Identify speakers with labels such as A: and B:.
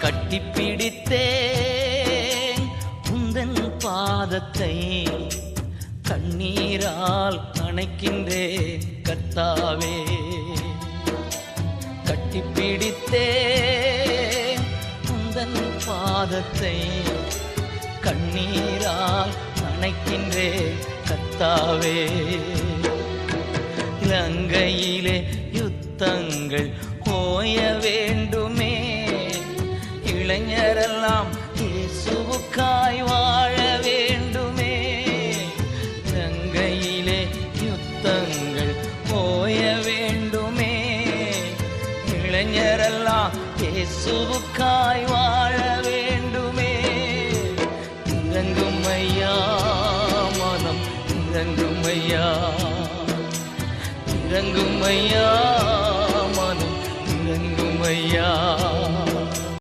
A: கட்டிப்பிடித்தேன் உந்தன் பாதத்தை, கண்ணீரால் அணைக்கின்றேன் கர்த்தாவே. கட்டிப்பிடித்தேன் உந்தன் பாதத்தை, கண்ணீரால் அணைக்கின்றேன் கர்த்தாவே. இலங்கையிலே யுத்தங்கள் ஓய வேண்டுமே, இளைஞரெல்லாம் இயேசுவுக்காய் வாழ வேண்டுமே. இலங்கையிலே யுத்தங்கள் ஓய வேண்டுமே, இளைஞரெல்லாம் இயேசுவுக்காய் வாழ வேண்டுமே. இறங்கும் ஐயா மனம், இறங்கும் ஐயா, இறங்கும் ஐயா